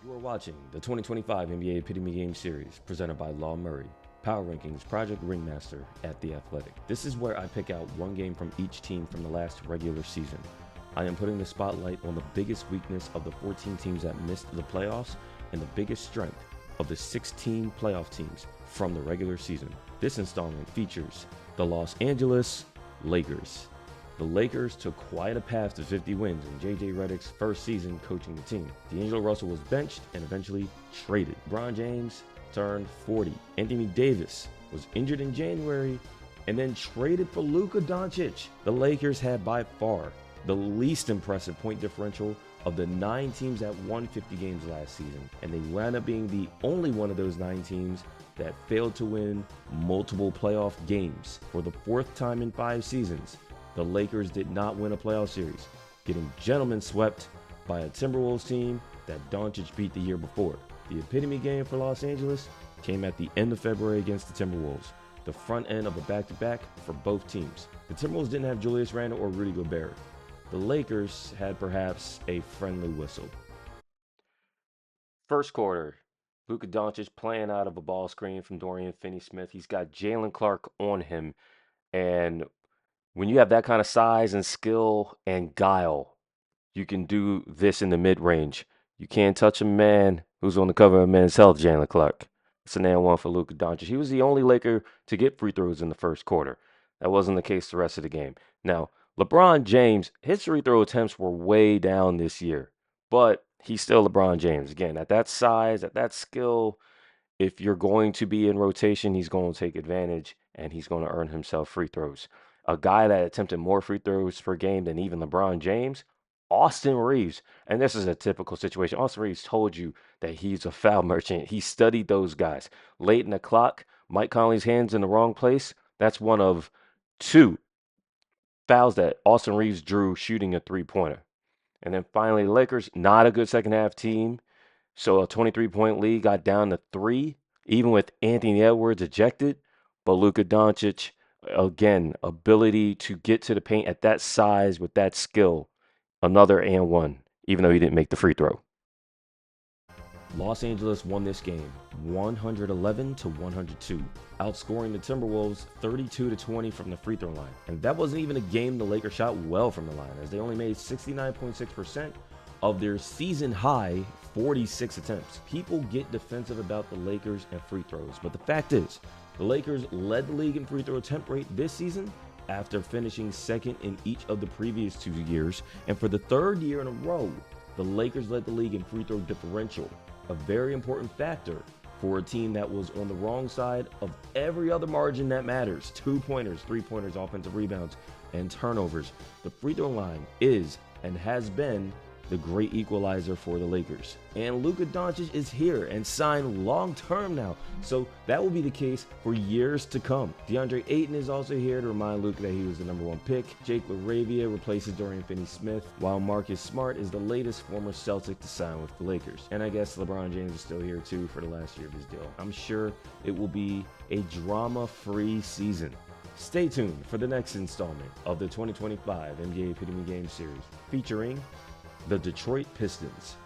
You are watching the 2025 NBA Epitome Game Series presented by Law Murray, Power Rankings Project Ringmaster at The Athletic. This is where I pick out one game from each team from the last regular season. I am putting the spotlight on the biggest weakness of the 14 teams that missed the playoffs and the biggest strength of the 16 playoff teams from the regular season. This installment features the Los Angeles Lakers. The Lakers took quite a path to 50 wins in J.J. Redick's first season coaching the team. D'Angelo Russell was benched and eventually traded. LeBron James turned 40. Anthony Davis was injured in January and then traded for Luka Doncic. The Lakers had by far the least impressive point differential of the 9 teams that won 50 games last season, and they wound up being the only one of those 9 teams that failed to win multiple playoff games. For the 4th time in 5 seasons, the Lakers did not win a playoff series, getting gentlemen swept by a Timberwolves team that Doncic beat the year before. The epitome game for Los Angeles came at the end of February against the Timberwolves, the front end of a back-to-back for both teams. The Timberwolves didn't have Julius Randle or Rudy Gobert. The Lakers had perhaps a friendly whistle. First quarter, Luka Doncic playing out of a ball screen from Dorian Finney-Smith. He's got Jalen Clark on him, and when you have that kind of size and skill and guile, you can do this in the mid-range. You can't touch a man who's on the cover of Men's Health, Jalen Clark. It's an and one for Luka Doncic. He was the only Laker to get free throws in the first quarter. That wasn't the case the rest of the game. Now, LeBron James, his free throw attempts were way down this year, but he's still LeBron James. Again, at that size, at that skill, if you're going to be in rotation, he's going to take advantage and he's going to earn himself free throws. A guy that attempted more free throws per game than even LeBron James, Austin Reeves. And this is a typical situation. Austin Reeves told you that he's a foul merchant. He studied those guys. Late in the clock, Mike Conley's hands in the wrong place. That's one of 2 fouls that Austin Reeves drew shooting a three-pointer. And then finally, the Lakers, not a good second half team. So a 23-point lead got down to 3, even with Anthony Edwards ejected. But Luka Doncic, again, ability to get to the paint at that size with that skill, another and one, even though he didn't make the free throw. Los Angeles won this game 111-102, outscoring the Timberwolves 32-20 from the free throw line. And that wasn't even a game the Lakers shot well from the line, as they only made 69.6% of their season high 46 attempts. People get defensive about the Lakers and free throws, but the fact is, the Lakers led the league in free throw attempt rate this season after finishing second in each of the previous 2 years, and for the 3rd year in a row, the Lakers led the league in free throw differential, a very important factor for a team that was on the wrong side of every other margin that matters. 2-pointers, 3-pointers, offensive rebounds, and turnovers. The free throw line is and has been the great equalizer for the Lakers. And Luka Doncic is here and signed long-term now, so that will be the case for years to come. DeAndre Ayton is also here to remind Luka that he was the #1 pick. Jake LaRavia replaces Dorian Finney-Smith, while Marcus Smart is the latest former Celtic to sign with the Lakers. And I guess LeBron James is still here too for the last year of his deal. I'm sure it will be a drama-free season. Stay tuned for the next installment of the 2025 NBA Epitome Game Series, featuring the Detroit Pistons.